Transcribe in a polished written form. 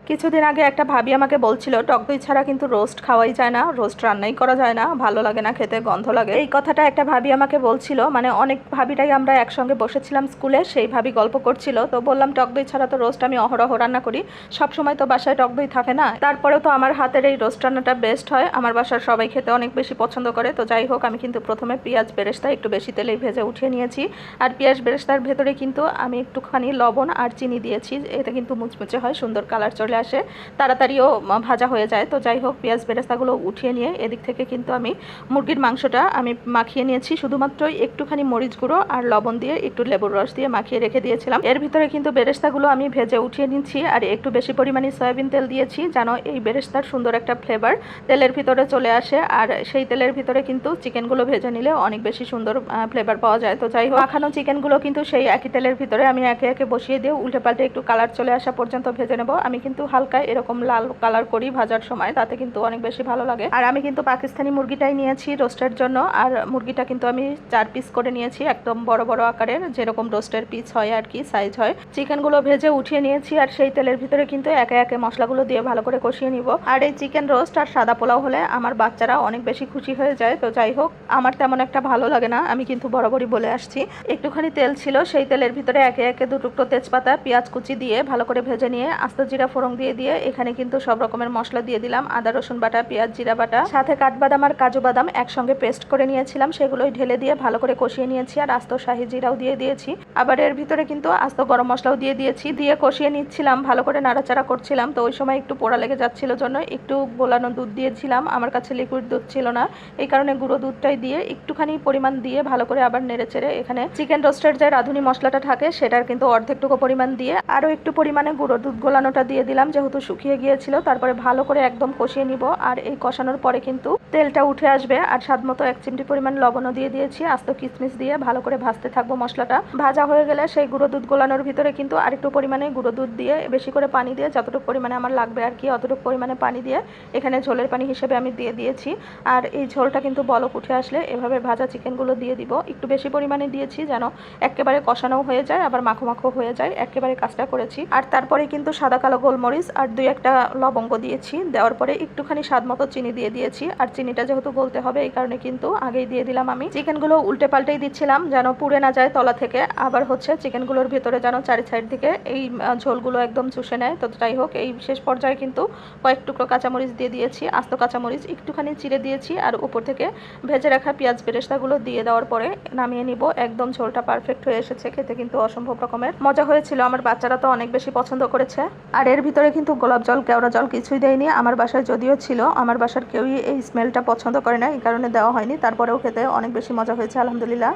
কিছুদিন আগে একটা ভাবি আমাকে বলছিল টক দই ছাড়া কিন্তু রোস্ট খাওয়াই যায় না, রোস্ট রান্নাই করা যায় না, ভালো লাগে না খেতে, গন্ধ লাগে। এই কথাটা একটা ভাবি আমাকে বলছিল, মানে অনেক ভাবিরাই আমরা একসঙ্গে বসেছিলাম স্কুলে, সেই ভাবি গল্প করছিল। তো বললাম টক দই ছাড়া তো রোস্ট আমি অহরহ রান্না করি, সব সময় তো বাসায় টক দই থাকে না, তারপরেও তো আমার হাতের এই রোস্ট রান্নাটা বেস্ট হয়, আমার বাসার সবাই খেতে অনেক বেশি পছন্দ করে। তো যাই হোক, আমি কিন্তু প্রথমে পেঁয়াজ বেরেস্তা একটু বেশি তেলেই ভেজে উঠিয়ে নিয়েছি, আর পেঁয়াজ বেরেস্তার ভেতরে কিন্তু আমি একটুখানি লবণ আর চিনি দিয়েছি, এতে কিন্তু মুচমুচে হয়, সুন্দর কালার চলে আসে, তাড়াতাড়িও ভাজা হয়ে যায়। তো যাই হোক, পেঁয়াজ বেরেস্তাগুলো উঠিয়ে নিয়ে এদিক থেকে কিন্তু আমি মুরগির মাংসটা আমি মাখিয়ে নিয়েছি, শুধুমাত্র একটুখানি মরিচ গুঁড়ো আর লবণ দিয়ে একটু লেবুর রস দিয়ে মাখিয়ে রেখে দিয়েছিলাম। এর ভিতরে কিন্তু বেরেস্তাগুলো আমি ভেজে উঠিয়ে নিচ্ছি, আর একটু বেশি পরিমাণে সয়াবিন তেল দিয়েছি যেন এই বেরেস্তার সুন্দর একটা ফ্লেভার তেলের ভিতরে চলে আসে, আর সেই তেলের ভিতরে কিন্তু চিকেনগুলো ভেজে নিলে অনেক বেশি সুন্দর ফ্লেভার পাওয়া যায়। তো যাই হোক, মাখানো চিকেনগুলো কিন্তু সেই একই তেলের ভিতরে আমি একে একে বসিয়ে দিয়ে উল্টে পাল্টে একটু কালার চলে আসা পর্যন্ত ভেজে নেব। আমি কিন্তু হালকা এরকম লাল কালার করি ভাজার সময়, তাতে কিন্তু অনেক বেশি ভালো লাগে। আর আমি কিন্তু পাকিস্তানি মুরগিটাই নিয়েছি রোস্টের জন্য, আর মুরগিটা কিন্তু আমি 4 পিস করে নিয়েছি, একদম বড় বড় আকারের, যেরকম রোস্টের পিস হয় আর কি সাইজ হয়। চিকেনগুলো ভেজে উঠিয়ে নিয়েছি, আর সেই তেলের ভিতরে কিন্তু একে একে মশলাগুলো দিয়ে ভালো করে কষিয়ে নিব। আর এই চিকেন রোস্ট আর সাদা পোলাও হলে আমার বাচ্চারা অনেক বেশি খুশি হয়ে যায়। তো যাই হোক, আমার তেমন একটা ভালো লাগে না, আমি কিন্তু বরাবরই বলে আসছি। একটুখানি তেল ছিল, সেই তেলের ভিতরে একে একে 2 টুকরো তেজপাতা, পেঁয়াজ কুচি দিয়ে ভালো করে ভেজে নিয়ে আস্ত জিরা ফোড়ন দিয়ে এখানে কিন্তু সব রকমের মশলা দিয়ে দিলাম, আদা রসুন বাটা, পেঁয়াজ জিরা বাটা, সাথে কাঠবাদাম আর কাজু বাদাম একসঙ্গে পেস্ট করে নিয়েছিলাম, সেগুলোই ঢেলে দিয়ে ভালো করে কষিয়ে নিয়েছি, আর আস্ত শাহি জিরাও দিয়ে দিয়েছি। আবার এর ভিতরে কিন্তু আস্ত গরম মশলাও দিয়ে দিয়েছি, দিয়ে কষিয়ে নিচ্ছিলাম, ভালো করে নাড়াচাড়া করছিলাম। তো ওই সময় একটু পোড়া লেগে যাচ্ছিল জন্য একটু গোলানো দুধ দিয়েছিলাম, আমার কাছে লিকুইড দুধ ছিল না, এই কারণে গুঁড়ো দুধটাই দিয়ে একটুখানি পরিমাণ দিয়ে ভালো করে আবার নেড়ে চেড়ে এখানে চিকেন রোস্টের যে রাঁধুনি মশলাটা থাকে সেটার কিন্তু অর্ধেকটুকু পরিমাণ দিয়ে আরও একটু পরিমাণে গুঁড়ো দুধ গোলানোটা দিয়ে দিলাম, যেহেতু শুকিয়ে গিয়েছিল। তারপরে ভালো করে একদম কষিয়ে নিব, আর এই কষানোর পরে কিন্তু তেলটা উঠে আসবে, আর স্বাদমতো 1 চিমটি পরিমাণ লবণও দিয়ে দিয়েছি, আস্ত কিশমিশ দিয়ে ভালো করে ভাজতে থাকবো। মশলাটা ভাজা হয়ে গেলে সেই গুঁড়ো দুধ গোলানোর ভিতরে কিন্তু আরেকটু পরিমাণে গুঁড়ো দুধ দিয়ে বেশি করে পানি দিয়ে, যতটুকু পরিমাণে আমার লাগবে আর কি অতটুকু পরিমাণে পানি দিয়ে এখানে ঝোলের পানি হিসেবে আমি দিয়ে দিয়েছি। আর এই ঝোলটা কিন্তু বলক উঠে আসলে এভাবে ভাজা চিকেনগুলো দিয়ে দিব, একটু বেশি পরিমাণে দিয়েছি যেন একেবারে কষানো হয়ে যায়, আবার মাখো মাখো হয়ে যায়, একেবারে কাজটা করেছি। আর তারপরে কিন্তু সাদা কালো গোলমরিচ আর 2-1টা লবঙ্গ দিয়েছি, দেওয়ার পরে একটুখানি স্বাদ মতো চিনি দিয়ে দিয়েছি, আর চিনিটা যেহেতু বলতে হবে এই কারণে কিন্তু আগেই দিয়ে দিলাম। আমি চিকেনগুলো উল্টে পাল্টেই দিচ্ছিলাম যেন পুড়ে না যায় তলা থেকে, আবার হচ্ছে চিকেনগুলোর ভিতরে যেন চারি সাইড থেকে এই ঝোলগুলো একদম চুষে নেয়। তো যাই হোক, এই শেষ পর্যায়ে কিন্তু কয়েক টুকরো কাঁচামরিচ দিয়ে দিয়েছি, আস্ত কাঁচামরিচ একটুখানি চিড়ে দিয়েছি, আর উপর থেকে ভেজে রাখা পেঁয়াজ বেরেস্তাগুলো দিয়ে দেওয়ার পরে নামিয়ে নিব। একদম ঝোলটা পারফেক্ট হয়ে এসেছে, খেতে কিন্তু অসম্ভব রকমের মজা হয়েছিল, আমার বাচ্চারা তো অনেক বেশি পছন্দ করেছে। আর এর ভিতরে কিন্তু গোলাপ জল, কেওড়া জল কিছুই দেয়নি, আমার বাসায় যদিও ছিল, আমার বাসার কেউই এই স্মেলটা পছন্দ করে না, এই কারণে দেওয়া হয়নি, তারপরেও খেতে অনেক বেশি মজা হয়েছে আলহামদুলিল্লাহ।